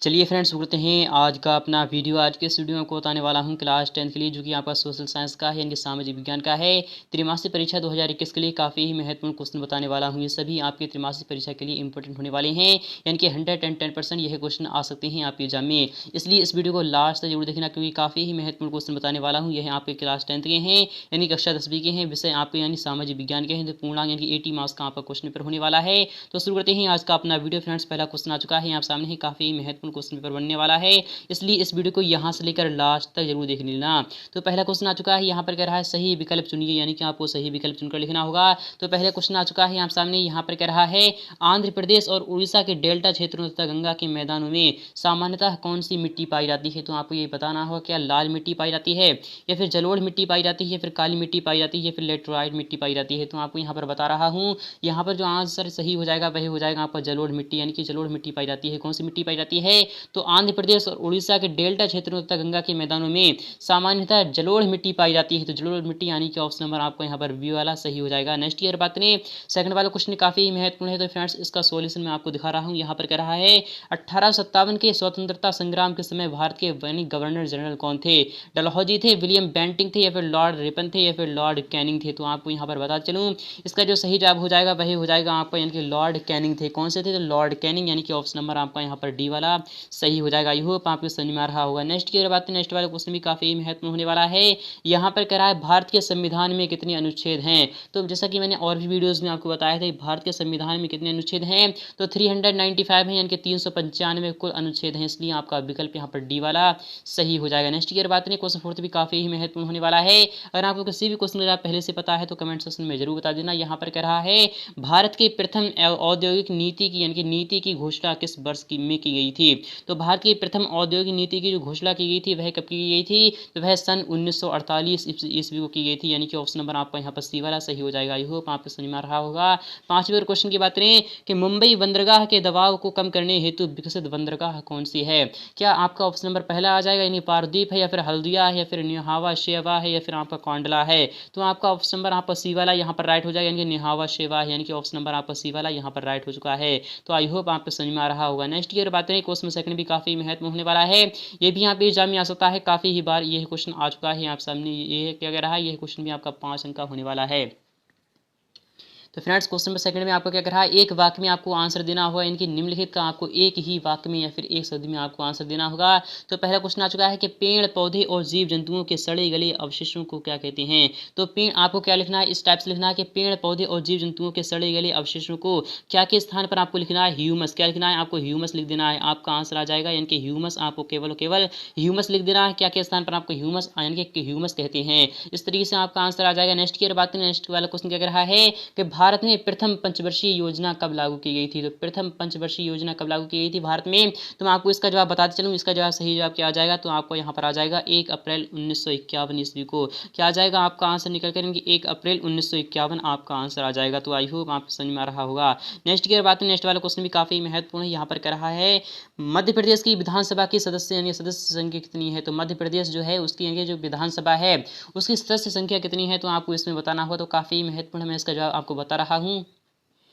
चलिए फ्रेंड्स, शुरू करते हैं आज का अपना वीडियो। आज के इस वीडियो में आपको बताने वाला हूं क्लास 10 के लिए, जो कि आपका सोशल साइंस का है, यानी सामाजिक विज्ञान का है। त्रिमासिक परीक्षा 2021 के लिए काफ़ी ही महत्वपूर्ण क्वेश्चन बताने वाला हूं। ये सभी आपके त्रिमासिक परीक्षा के लिए इंपॉर्टेंट होने वाले हैं, यानी कि 110% यह क्वेश्चन आ सकते हैं आपके एग्जाम में। इसलिए इस वीडियो को लास्ट तक जरूर देखना, क्योंकि काफ़ी ही महत्वपूर्ण क्वेश्चन बताने वाला हूँ। यह आपके क्लास 10 के हैं, यानी कक्षा 10वीं के हैं, विषय आपके यानी सामाजिक विज्ञान के हैं। तो पूर्णांक यानी 80 मार्क्स का आपका क्वेश्चन पेपर होने वाला है। तो शुरू करते हैं आज का अपना वीडियो। फ्रेंड्स, पहला क्वेश्चन आ चुका है आप सामने ही, काफ़ी महत्वपूर्ण क्वेश्चन पेपर बनने वाला है, इसलिए इस वीडियो को यहाँ से लेकर लास्ट तक जरूर देख लेना। तो पहला क्वेश्चन आ चुका है, यहाँ पर कह रहा है सही विकल्प चुनिए, यानी कि आपको सही विकल्प चुनकर लिखना होगा। तो पहले क्वेश्चन आ चुका है आप सामने, यहाँ पर कह रहा है आंध्र प्रदेश और उड़ीसा के डेल्टा क्षेत्रों तथा गंगा के मैदानों में सामान्यतः कौन सी मिट्टी पाई जाती है। तो आपको ये बताना होगा, क्या लाल मिट्टी पाई जाती है, या फिर जलोढ़ मिट्टी पाई जाती है, फिर काली मिट्टी पाई जाती है, फिर लेटराइट मिट्टी पाई जाती है। तो आपको यहाँ पर बता रहा हूँ, यहाँ पर जो आंसर सही हो जाएगा वही हो जाएगा आपका जलोढ़ मिट्टी, यानी कि जलोढ़ मिट्टी पाई जाती है। कौन सी मिट्टी पाई जाती है, तो आंध्र प्रदेश और उड़ीसा के डेल्टा क्षेत्रों तथा गंगा के मैदानों में सामान्यतः जलोढ़ मिट्टी पाई जाती है। तो जलोढ़ मिट्टी यानी कि ऑप्शन नंबर आपको यहाँ पर बी वाला सही हो जाएगा। नेक्स्ट ईयर बात करें, सेकंड वाला क्वेश्चन काफी महत्वपूर्ण है। तो फ्रेंड्स, इसका सॉल्यूशन मैं आपको दिखा रहा हूँ। यहाँ पर कह रहा है 1857 के स्वतंत्रता संग्राम के समय भारत के गवर्नर जनरल कौन थे। डलहौजी थे, विलियम बेंटिंग थे, या फिर लॉर्ड रिपन थे, या फिर लॉर्ड कैनिंग थे। तो आपको यहाँ पर बता चलूँ, इसका जो सही जवाब हो जाएगा वही हो जाएगा आपका, यानी कि लॉर्ड कैनिंग थे। कौन से थे, तो लॉर्ड कैनिंग, यानी कि ऑप्शन नंबर आपका यहाँ पर डी वाला सही हो जाएगा। आई होप आपको समझ में आ रहा होगा। नेक्स्ट की बात है, नेक्स्ट वाला क्वेश्चन भी काफी महत्वपूर्ण होने वाला है। यहाँ पर कह रहा है भारत के संविधान में कितने अनुच्छेद हैं। तो जैसा कि मैंने और भी वीडियोस में आपको बताया था, भारत के संविधान में कितने अनुच्छेद हैं, तो 395 है, यानी कि 395 कुल अनुच्छेद हैं। इसलिए आपका विकल्प यहाँ पर डी वाला सही हो जाएगा। नेक्स्ट की बात करें, क्वेश्चन फोर्थ भी काफी ही महत्वपूर्ण होने वाला है। अगर आपको किसी भी क्वेश्चन का पहले से पता है तो कमेंट सेक्शन में जरूर बता देना। यहाँ पर कह रहा है भारत की प्रथम औद्योगिक नीति की, यानी कि नीति की घोषणा किस वर्ष में की गई थी। तो भारत की प्रथम औद्योगिक नीति की जो घोषणा की गई थी वह कब की गई थी, तो वह सन 1948 ईस्वी को की गई थी, यानी कि ऑप्शन नंबर आपका यहाँ पर सी वाला सही हो जाएगा। आई होप आपको समझ में आ रहा होगा। पांचवें क्वेश्चन की बात करें कि मुंबई बंदरगाह के दबाव को कम करने हेतु विकसित बंदरगाह कौन सी है। क्या आपका ऑप्शन नंबर पहला आ जाएगा, यानी पारदीप है, या फिर हल्दिया है, या फिर निहावा शेवा है, या फिर आपका कांडला है। तो आपका ऑप्शन नंबर आपका सी वाला यहाँ पर राइट हो जाएगा, यानी कि निहावा शेवा है, यानी कि ऑप्शन नंबर आपका सी वाला यहाँ पर राइट हो चुका है। तो आई होप आपको समझ में आ रहा होगा। नेक्स्ट ईयर बात करें, क्वेश्चन सेकंड भी काफी महत्वपूर्ण होने वाला है। ये भी यहाँ पे एग्जाम में आ सकता है, काफी ही बार ये क्वेश्चन आ चुका है आप सामने। ये क्या कह रहा है, ये क्वेश्चन भी आपका 5 अंक का होने वाला है। तो फ्रेंड्स, क्वेश्चन नंबर सेकंड में आपको क्या कर रहा है, एक वाक्य में आपको आंसर देना होगा, इनकी निम्नलिखित का आपको एक ही वाक्य में या फिर एक शब्द में आपको आंसर देना होगा। तो पहला क्वेश्चन आ चुका है कि पेड़ पौधे और जीव जंतुओं के सड़े गले अवशेषों को क्या कहते हैं। तो पेड़ आपको क्या लिखना है, इस टाइप से लिखना है कि पेड़ पौधे और जीव जंतुओं के सड़े गले अवशेषों को क्या के स्थान पर आपको लिखना है, ह्यूमस। क्या लिखना है, आपको ह्यूमस लिख देना है। आपका आंसर आ जाएगा, यानी कि ह्यूमस, आपको केवल केवल ह्यूमस लिख देना है। क्या के स्थान पर आपको ह्यूमस, यानी कि ह्यूमस कहते हैं। इस तरीके से आपका आंसर आ जाएगा। नेक्स्ट की बात करें, नेक्स्ट वाला क्वेश्चन क्या कह रहा है कि भारत में प्रथम पंचवर्षीय योजना कब लागू की गई थी। तो प्रथम पंचवर्षीय योजना कब लागू की गई थी भारत में, तो मैं आपको इसका जवाब बताते चलूँ। इसका जवाब सही जवाब क्या आ जाएगा, तो आपको यहाँ पर आ जाएगा 1 अप्रैल 1951 ईस्वी को। क्या आ जाएगा आपका आंसर निकल कर, 1 अप्रैल 1951 आपका आंसर आ जाएगा। तो आई होप आप समझ में आ रहा होगा। नेक्स्ट की बात, नेक्स्ट वाला क्वेश्चन भी काफी महत्वपूर्ण है। यहाँ पर कह रहा है मध्य प्रदेश की विधानसभा की सदस्य यानी सदस्य संख्या कितनी है। तो मध्य प्रदेश जो है उसकी जो विधानसभा है उसकी सदस्य संख्या कितनी है, तो आपको इसमें बताना होगा। तो काफी महत्वपूर्ण, मैं इसका जवाब आपको बता रहा हूँ।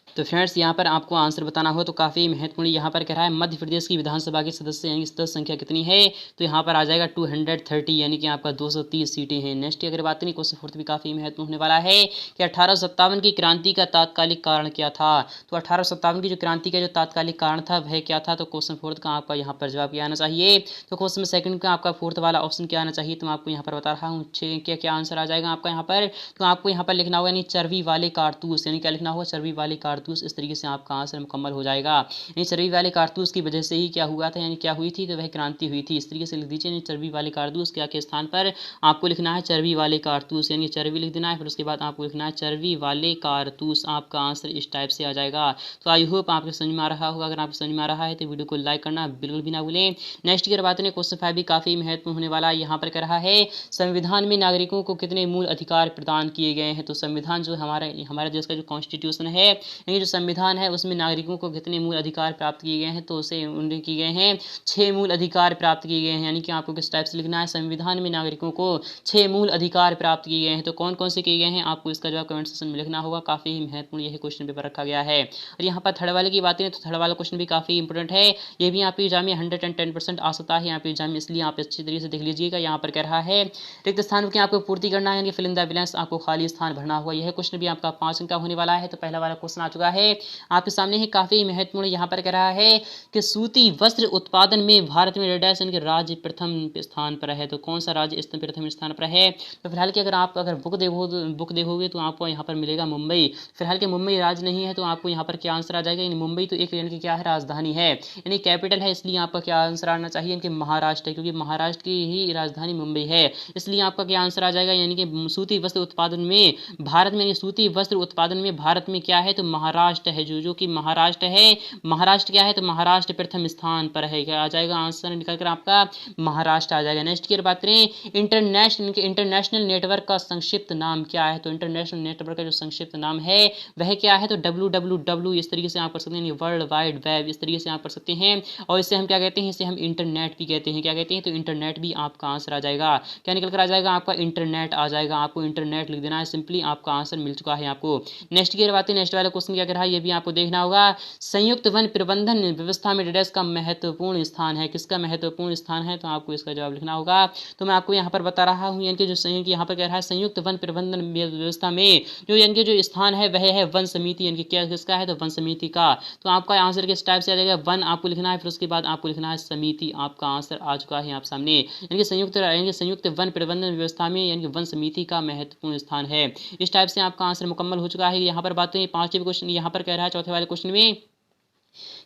तो फ्रेंड्स, यहाँ पर आपको आंसर बताना हो तो काफ़ी महत्वपूर्ण, यहाँ पर कह रहा है मध्य प्रदेश की विधानसभा की सदस्य यानी सदस्य संख्या कितनी है। तो यहाँ पर आ जाएगा 230, यानी कि आपका 230 सीटें हैं। नेक्स्ट अगर बात करें, क्वेश्चन फोर्थ भी काफ़ी महत्वपूर्ण होने वाला है कि 1857 की क्रांति का तात्कालिक कारण क्या था। तो 1857 की जो क्रांति का जो तात्कालिक कारण था वह क्या था। तो क्वेश्चन फोर्थ का आपका यहाँ पर जवाब क्या आना चाहिए। तो क्वेश्चन सेकंड का आपका फोर्थ वाला ऑप्शन क्या आना चाहिए, तो मैं आपको यहाँ पर बता रहा हूँ क्या क्या आंसर आ जाएगा आपका यहाँ पर। तो आपको यहाँ पर लिखना होगा, यानी चर्बी वाले कारतूस, यानी क्या लिखना होगा, चर्बी वाले कारतूस। इस तरीके से आपका आंसर मुकम्मल हो जाएगा। यानी चर्बी वाले कारतूस की वजह से ही क्या हुआ था, यानी क्या हुई थी, तो वह क्रांति हुई थी। इस तरीके से लिख दीजिए, यानी चर्बी वाले कारतूस क्या के स्थान पर आपको लिखना है चर्बी वाले कारतूस, यानी चर्बी लिख देना है। फिर उसके बाद आपको लिखना है चर्बी वाले कारतूस। आपका आंसर इस टाइप से आ जाएगा। तो आई होप आपको समझ में आ रहा होगा। अगर आपको समझ में आ रहा है तो वीडियो को लाइक करना बिल्कुल भी ना भूलें। नेक्स्ट की बात करें, क्वेश्चन 5 भी काफी महत्वपूर्ण होने वाला है। यहाँ पर कह रहा है संविधान में नागरिकों को कितने मूल अधिकार प्रदान किए गए हैं। तो संविधान जो हमारे देश का जो कॉन्स्टिट्यूशन है, यानी जो संविधान है उसमें नागरिकों को कितने मूल अधिकार प्राप्त किए गए हैं, तो उसे उन्हें किए गए हैं 6 मूल अधिकार प्राप्त किए गए हैं। यानी कि आपको किस टाइप से लिखना है, संविधान में नागरिकों को 6 मूल अधिकार प्राप्त किए गए हैं। तो कौन कौन से किए गए हैं, आपको इसका जवाब कमेंट सेक्शन में लिखना होगा। काफ़ी ही महत्वपूर्ण यह क्वेश्चन पेपर रखा गया है। और यहाँ पर थर्ड वाले की बात करें तो थर्ड वाला क्वेश्चन भी काफ़ी इंपॉर्टेंट है। ये भी आपके एग्जाम में 110% आ सकता है यहाँ पे एग्जाम में, इसलिए आप अच्छी तरीके से देख लीजिएगा। यहाँ पर कह रहा है रिक्त स्थान की आपको पूर्ति करना है, यानी फिल इन द ब्लैंक्स, आपको खाली स्थान भरना हुआ। यह क्वेश्चन भी आपका 5 अंक का होने वाला है। तो पहला वाला क्वेश्चन आ चुका है आपके सामने ही, काफ़ी महत्वपूर्ण। यहाँ पर कह रहा है कि सूती वस्त्र उत्पादन में भारत में डैश इनके राज्य प्रथम स्थान पर है। तो कौन सा राज्य इस प्रथम स्थान पर है, तो फिलहाल की अगर बुक देखोगे तो आपको यहाँ पर मिलेगा मुंबई। फिलहाल के मुंबई राज्य नहीं है, तो आपको यहाँ पर क्या आंसर आ जाएगा, यानी मुंबई तो एक यानी कि क्या है, राजधानी है, यानी कैपिटल है, इसलिए आपका क्या आंसर आना चाहिए, इनके महाराष्ट्र है, क्योंकि महाराष्ट्र की ही राजधानी मुंबई है, इसलिए आपका क्या आंसर आ जाएगा, यानी कि सूती वस्त्र उत्पादन में भारत में, सूती वस्त्र उत्पादन में भारत में क्या है, तो महाराष्ट्र है, जो कि महाराष्ट्र है। महाराष्ट्र क्या है, तो महाराष्ट्र प्रथम स्थान पर है। क्या आ जाएगा आंसर निकल कर आपका, महाराष्ट्र आ जाएगा। नेक्स्ट की बात करें इंटरनेशनल नेटवर्क का संक्षिप्त नाम क्या है, तो इंटरनेशनल नेटवर्क का जो संक्षिप्त नाम है वह क्या है, तो www, इस तरीके से आप पढ़ सकते हैं, वर्ल्ड वाइड वेब, इस तरीके से आप पढ़ सकते हैं। और इसे हम क्या कहते हैं, इसे हम इंटरनेट भी कहते हैं। क्या कहते हैं, तो इंटरनेट भी आपका आंसर आ जाएगा। क्या निकल कर आ जाएगा, आपका इंटरनेट आ जाएगा। आपको इंटरनेट लिख देना है, सिंपली आपका आंसर मिल चुका है आपको। नेक्स्ट की बात है, नेक्स्ट वाला क्वेश्चन क्या कह रहा है, ये भी आपको देखना होगा। संयुक्त वन प्रबंधन व्यवस्था में डेटा का महत्वपूर्ण स्थान है, किसका महत्वपूर्ण स्थान है, तो आपको इसका जवाब लिखना होगा। तो मैं आपको यहाँ पर बता रहा हूँ, यानी कि जो यहाँ पर कह रहा है संयुक्त वन प्रबंधन व्यवस्था में जो यानी कि जो स्थान है वह है वन समिति, यानी कि क्या किसका है, तो वन समिति का। तो आपका आंसर किस टाइप से आ जाएगा, वन आपको लिखना है, फिर उसके बाद आपको लिखना है समिति। आपका आंसर आ चुका है आप सामने, यानी कि संयुक्त वन प्रबंधन व्यवस्था में यानी कि वन समिति का महत्वपूर्ण स्थान है। इस टाइप से आपका आंसर मुकम्मल हो चुका है। यहाँ पर बातें पांचवें क्वेश्चन यहाँ पर कह रहा है, चौथे वाले क्वेश्चन में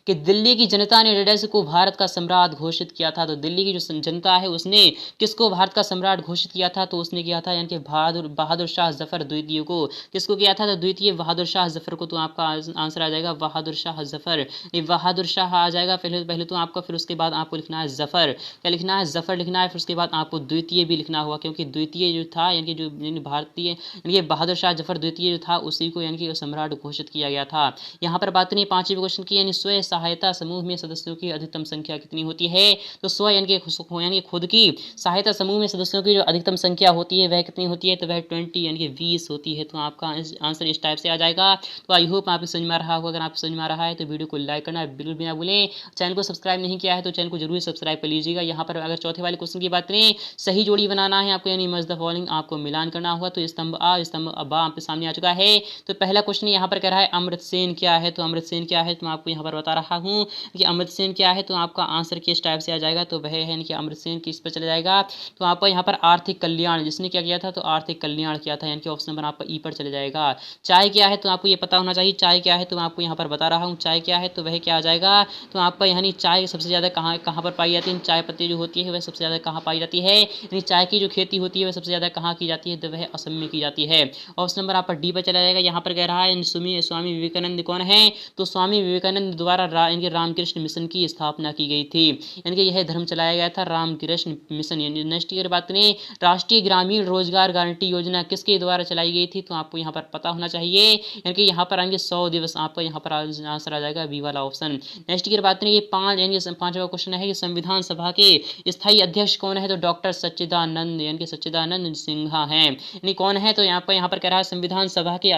कि दिल्ली की जनता ने डेडेस को भारत का सम्राट घोषित किया था। तो दिल्ली की जो जनता है उसने किसको भारत का सम्राट घोषित किया था, तो उसने किया था यानी कि बहादुर शाह जफर द्वितीय को। किसको किया था, तो द्वितीय बहादुर शाह जफर को। तो आपका आंसर आ जाएगा बहादुर शाह जफर। ये बहादुर शाह आ जाएगा पहले तो आपका, फिर उसके बाद आपको लिखना है जफर। क्या लिखना है, जफर लिखना है, फिर उसके बाद आपको द्वितीय भी लिखना होगा, क्योंकि द्वितीय जो था यानी कि जो भारतीय यानी कि बहादुर शाह जफर द्वितीय जो था उसी को यानी कि सम्राट घोषित किया गया था। यहाँ पर बात करें पांचवें क्वेश्चन की, यानी स्वयं सहायता समूह में सदस्यों की अधिकतम संख्या कितनी होती है। तो स्व यानी कि खुद की सहायता समूह में सदस्यों की जो अधिकतम संख्या होती है वह कितनी होती है, तो वह 20 यानी कि 20 होती है। तो आपका आंसर इस टाइप से आ जाएगा। तो आई होप आपको समझ में आ रहा होगा। अगर आपको समझ में आ रहा है तो वीडियो को लाइक करना बिल्कुल भी ना भूलें। चैनल को सब्सक्राइब नहीं किया है तो चैनल को जरूर सब्सक्राइब कर लीजिएगा। यहाँ पर अगर चौथे वाले क्वेश्चन की बात करें, सही जोड़ी बनाना है आपको, यानी मज द फॉलोइंग आपको मिलान करना होगा। तो स्तंभ आ स्तंभ बा आपके सामने आ चुका है। तो पहला क्वेश्चन यहाँ पर कह रहा है अमृतसेन क्या है। तो अमृतसेन क्या है, तो मैं आपको यहाँ पर बता रहा हूँ कि अमृतसेन क्या है। तो आपका आंसर किस टाइप से आ जाएगा, तो वह है कि अमृतसेन किस पर चला जाएगा। तो आपका यहाँ पर आर्थिक कल्याण, जिसने क्या किया था, तो आर्थिक कल्याण किया था, यानी कि ऑप्शन नंबर आपका ई पर चले जाएगा। चाय क्या है, तो आपको ये पता होना चाहिए चाय क्या है। तो मैं आपको यहाँ पर बता रहा हूँ चाय क्या है, तो वह क्या आ जाएगा। तो आपका यानी चाय सबसे ज़्यादा कहाँ पर पाई जाती है, चाय पत्ती जो होती है वह सबसे ज़्यादा कहाँ पाई जाती है, यानी चाय की जो खेती होती है वह सबसे ज़्यादा कहाँ की जाती है, तो वह असम में की जाती है। ऑप्शन नंबर आपका डी पर चला जाएगा। यहाँ पर कह रहा है स्वामी विवेकानंद कौन है। तो स्वामी विवेकानंद द्वारा इनके रामकृष्ण मिशन की स्थापना की गई थी, यानी कि यह धर्म चलाया गया था रामकृष्ण मिशन। यानी नेक्स्ट की बात करें, राष्ट्रीय ग्रामीण रोजगार गारंटी योजना किसके द्वारा चलाई गई थी। तो आपको यहाँ पर पता होना चाहिए, यानी कि यहाँ पर आएंगे 100 दिवस। आपका यहाँ पर आंसर आ जाएगा बी वाला ऑप्शन। नेक्स्ट की बात करें, ये पांचवा क्वेश्चन है कि संविधान सभा के स्थायी अध्यक्ष कौन है। तो डॉक्टर सच्चिदानंद यानी कि सच्चिदानंद सिन्हा है, यानी कौन है। तो यहाँ पर कह रहा है संविधान सभा के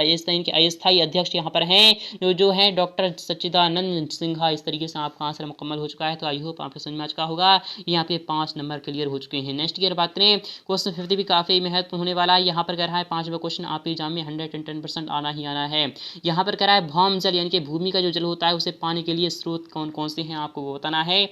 अस्थायी अध्यक्ष यहाँ पर हैं जो है डॉक्टर सच्चिदानंद सिन्हा। इस तरीके से आपका आंसर मुकम्मल हो चुका है। तो आई होप आपको समझ में आ चुका होगा। यहाँ पे 5 नंबर क्लियर हो चुके हैं। नेक्स्ट की बात करें, क्वेश्चन 50 भी काफी महत्वपूर्ण होने वाला है। यहाँ पर कह रहा है पांचवा क्वेश्चन आपके एग्जाम में 110% आना ही आना है। यहाँ पर कह रहा है भौम जल यानी कि भूमि का जो जल होता है उसे पाने के लिए स्रोत कौन कौन से हैं, आपको वो बताना है।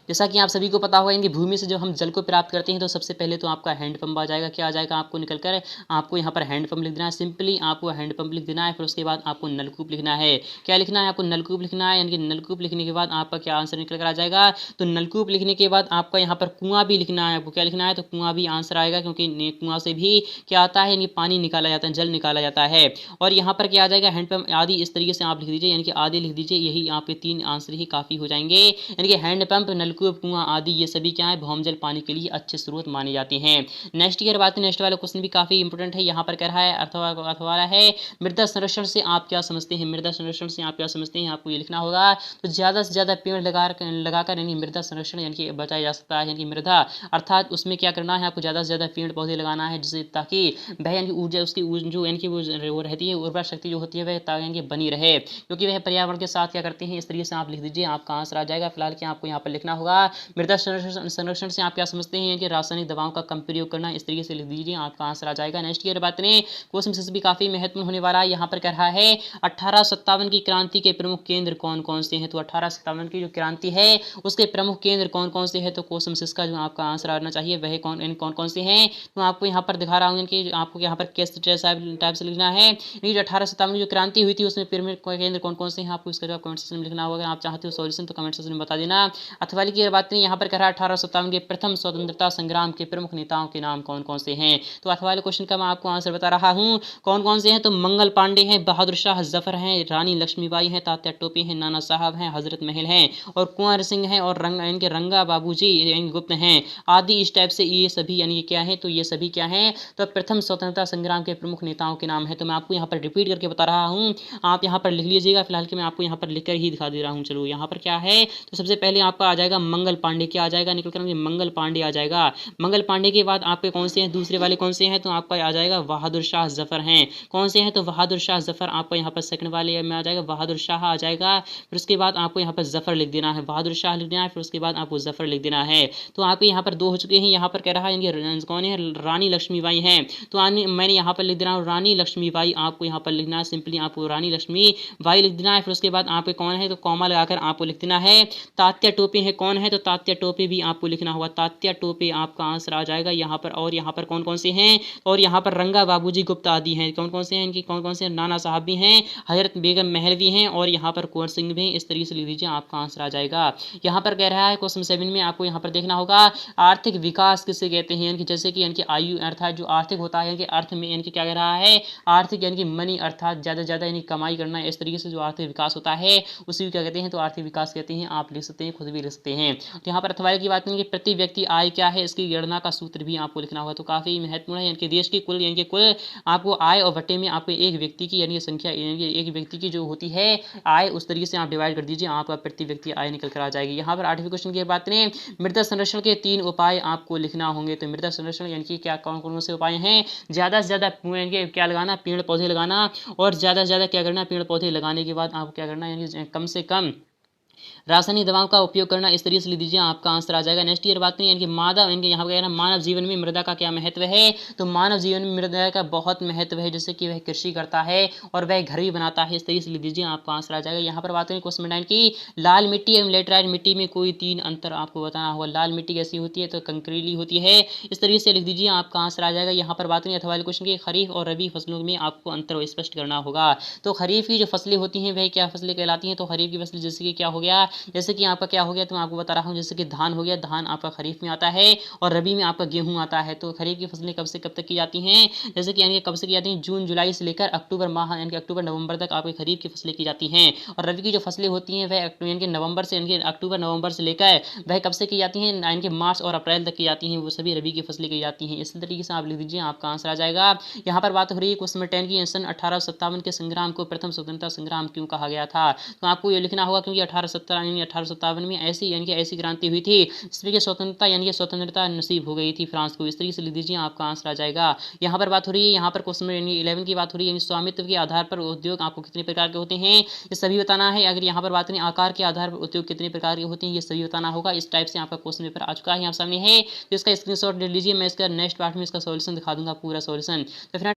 जैसा कि आप सभी को पता होगा, इनकी भूमि से जब हम जल को प्राप्त करते हैं तो सबसे पहले तो आपका हैंडपंप आ जाएगा। क्या आ जाएगा, आपको निकल कर आपको यहाँ पर हैंडपंप लिख देना है। सिंपली आपको हैंडपंप लिख देना है, फिर उसके बाद आपको नलकूप लिखना है। क्या लिखना है, आपको नलकूप लिखना है, यानी कि नलकूप लिखने के बाद आपका क्या आंसर निकल कर आ जाएगा। तो नलकूप लिखने के बाद आपका यहाँ पर कुआं भी लिखना है। आपको क्या लिखना है, तो कुआं भी आंसर आएगा, क्योंकि कुआं से भी क्या आता है, यानी पानी निकाला जाता है, जल निकाला जाता है। और यहाँ पर क्या आ जाएगा, हैंडपंप आदि। इस तरीके से आप लिख दीजिए, यानी कि आदि लिख दीजिए। यही आपके 3 आंसर ही काफ़ी हो जाएंगे, यानी कि हैंडपंप, नलकूप, कुआं आदि ये सभी क्या है, भौमजल पानी के लिए अच्छे स्रोत माने जाते हैं। नेक्स्ट की बात, नेक्स्ट वाला क्वेश्चन भी काफी इंपॉर्टेंट है। यहाँ पर कह रहा है अथवा है मृदा संरक्षण से आप क्या समझते हैं। मृदा संरक्षण से आप क्या समझते हैं, आपको ये लिखना होगा। तो ज्यादा से ज्यादा पेड़ लगाकर यानी मृदा संरक्षण यानी कि बचाया जा सकता है। यानी कि मृदा अर्थात उसमें क्या करना है, आपको ज्यादा से ज्यादा पेड़ पौधे लगाना है, जिससे ताकि वह यानी ऊर्जा उसकी जो यानी कि वो रहती है, उर्वरा शक्ति जो होती है वह यानी कि बनी रहे, क्योंकि वह पर्यावरण के साथ क्या करते हैं। इस तरीके से आप लिख दीजिए, आपका आंसर आ जाएगा। फिलहाल क्या आपको यहाँ पर लिखना होगा, मृदा संरक्षण से आप क्या समझते हैं कि रासायनिक दवाओं का कम प्रयोग करना। इस तरीके से लिख दीजिए, आपका आंसर आ जाएगा। नेक्स्ट की बात करें, क्वेश्चन से भी काफी महत्वपूर्ण होने वाला है। यहाँ पर कह रहा है 1857 की क्रांति के प्रमुख केंद्र कौन कौन से हैं। तो 1857 की जो क्रांति है उसके प्रमुख केंद्र कौन कौन से हैं। तो क्वेश्चन का जो आपका आंसर आना चाहिए वह कौन कौन से हैं। तो आपको यहाँ पर दिखा रहा हूँ कि आपको यहाँ पर किस टाइप से लिखना है। ये जो 1857 की जो क्रांति हुई थी उसमें प्रमुख केंद्र कौन कौन से हैं, आपको इसका जवाब कमेंट सेक्शन में लिखना होगा। अगर आप चाहते हो सॉल्यूशन तो कमेंट सेक्शन में बता देना। अथवा की बात नहीं, यहाँ पर कह रहा है 1857 के प्रथम स्वतंत्रता संग्राम के प्रमुख नेताओं के नाम कौन कौन से हैं। तो अथवा वाले क्वेश्चन का मैं आपको आंसर बता रहा हूँ कौन कौन से हैं। तो मंगल पांडे हैं, बहादुर शाह जफर हैं, रानी लक्ष्मीबाई हैं, तात्या टोपे हैं, नाना साहब हैं, हजरत महल हैं और कुंवर सिंह हैं और इनके रंगा बाबूजी गुप्त हैं आदि। इस टाइप से ये सभी यानी क्या है, तो ये सभी क्या है, तो प्रथम स्वतंत्रता संग्राम के प्रमुख नेताओं के नाम है। तो मैं आपको यहाँ पर रिपीट करके बता रहा हूँ, आप यहाँ पर लिख लीजिएगा। फिलहाल कि मैं आपको यहाँ पर लिखकर ही दिखा दे रहा हूँ। चलो यहाँ पर क्या है, तो सबसे पहले आपका आ जाएगा मंगल पांडे। क्या आ जाएगा, निकल कर मंगल पांडे आ जाएगा। मंगल पांडे के बाद आपके कौन से हैं, दूसरे वाले कौन से हैं, तो आपका आ जाएगा बहादुर शाह जफर हैं। कौन से हैं, तो बहादुर शाह जफर आपको यहाँ पर सेकंड वाले में आ जाएगा, बहादुर शाह आ जाएगा। फिर उसके बाद आपको यहाँ पर जफर लिख देना है, बहादुर शाह लिख देना है, फिर उसके बाद आपको जफर लिख देना है। तो आपके यहाँ पर दो हो चुके हैं। यहाँ पर कह रहा है कौन है, रानी लक्ष्मीबाई हैं। तो मैंने यहाँ पर लिख देना है रानी लक्ष्मीबाई, आपको यहाँ पर लिखना है सिंपली आपको रानी लक्ष्मीबाई लिख देना है। फिर उसके बाद आपके कौन है, तो कॉमा लगाकर आपको लिख देना है तात्या टोपे है। कौन है, तो तात्या टोपे भी आपको लिखना होगा, तात्या टोपे आपका आंसर आ जाएगा यहाँ पर। और यहाँ पर कौन कौन से हैं, और यहाँ पर रंगा बाबूजी गुप्त आदि हैं। कौन कौन से हैं, इनकी कौन कौन से, नाना साहब भी हैं, हजरत बेगम महल भी हैं और यहाँ पर कुंवर सिंह भी। इस तरीके से लिख दीजिए, आपका आंसर आ जाएगा। यहाँ पर कह रहा है क्वेश्चन 7 में आपको यहाँ पर देखना होगा आर्थिक विकास किसे कहते हैं। यानी जैसे कि इनकी आयु अर्थात जो आर्थिक होता है, यानी अर्थ में यानी क्या कह रहा है, आर्थिक यानी कि मनी अर्थात ज्यादा से ज्यादा यानी कमाई करना। इस तरीके से जो आर्थिक विकास होता है उसी को क्या कहते हैं, तो आर्थिक विकास कहते हैं। आप लिख सकते हैं, खुद भी लिख सकते हैं। तो यहाँ पर अथवा की बात करेंगे, प्रति व्यक्ति आय क्या है, इसकी गणना का सूत्र भी आपको लिखना होगा। तो काफी महत्वपूर्ण है। यानी कि देश की कुल यानी कि कुल आपको आय और बटे में आपको एक व्यक्ति की यानी संख्या यानी एक व्यक्ति की जो होती है आय, उस तरीके से आप डिवाइड कर दीजिए, आपका प्रति व्यक्ति आय निकल कर आ जाएगी। यहाँ पर 8वें क्वेश्चन की बात करें, मृदा संरक्षण के 3 उपाय आपको लिखना होंगे। तो मृदा संरक्षण यानी कि क्या कौन कौन से उपाय हैं, ज्यादा से ज्यादा क्या लगाना, पेड़ पौधे लगाना। और ज्यादा से ज्यादा क्या करना, पेड़ पौधे लगाने के बाद आपको क्या करना, यानी कम से कम रासायनिक दवाओं का उपयोग करना। इस तरीके से लिख दीजिए, आपका आंसर आ जाएगा। नेक्स्ट ईयर बात करें, यानी कि मानव इनके यहाँ पर मानव जीवन में मृदा का क्या महत्व है। तो मानव जीवन में मृदा का बहुत महत्व है, जैसे कि वह कृषि करता है और वह घर भी बनाता है। इस तरीके से लिख दीजिए, आपका आंसर आ जाएगा। यहाँ पर बात करें क्वेश्चन 9 की, लाल मिट्टी एवं लेटराइट मिट्टी में कोई 3 अंतर आपको बताना होगा। लाल मिट्टी कैसी होती है, तो कंकरीली होती है। इस तरीके से लिख दीजिए, आपका आंसर आ जाएगा। यहाँ पर बात करें अथवा क्वेश्चन की, खरीफ और रबी फसलों में आपको अंतर स्पष्ट करना होगा। तो खरीफ की जो फसलें होती हैं वह क्या फसलें कहलाती हैं। तो खरीफ की फसलें जैसे कि क्या हो गया, जैसे कि आपका क्या हो गया, तो मैं आपको बता रहा हूँ, जैसे कि धान हो गया, धान आपका खरीफ में आता है और रबी में आपका गेहूं आता है। तो खरीफ की फसलें कब से कब तक की जाती हैं, जैसे कि यानी कब से की जाती हैं, जून जुलाई से लेकर अक्टूबर माह यानी कि अक्टूबर नवंबर तक आपकी खरीफ की फसलें की जाती हैं। और रबी की जो फसलें होती हैं वह यानी कि नवंबर से यानी कि अक्टूबर नवंबर से लेकर वह कब से की जाती हैं, यानी कि मार्च और अप्रैल तक की जाती हैं। वो सभी रबी की फसलें की जाती हैं। इसी तरीके से आप लिख दीजिए, आपका आंसर आ जाएगा। यहाँ पर बात हो रही है क्वेश्चन 10 की, सन 1857 के संग्राम को प्रथम स्वतंत्रता संग्राम क्यों कहा गया था। तो आपको ये लिखना होगा क्योंकि 1857 में ऐसी क्रांति हुई थी जिसमें कि स्वतंत्रता नसीब हो गई थी फ्रांस को। इस तरीके से लिख दीजिए, आपका आंसर आ जाएगा। यहाँ पर बात हो रही है, यहाँ पर क्वेश्चन 11 की बात हो रही है, स्वामित्व के आधार पर उद्योग आपको कितने प्रकार के होते हैं, ये सभी बताना है। अगर यहाँ पर बात करें आकार के आधार पर उद्योग कितने प्रकार के होते हैं, ये सभी बताना होगा। इस टाइप से आपका क्वेश्चन पेपर आ चुका है, यहाँ सामने है। तो इसका स्क्रीनशॉट ले लीजिए, मैं इसका नेक्स्ट पार्ट में इसका सॉल्यूशन दिखा दूंगा, पूरा सॉल्यूशन। तो फिर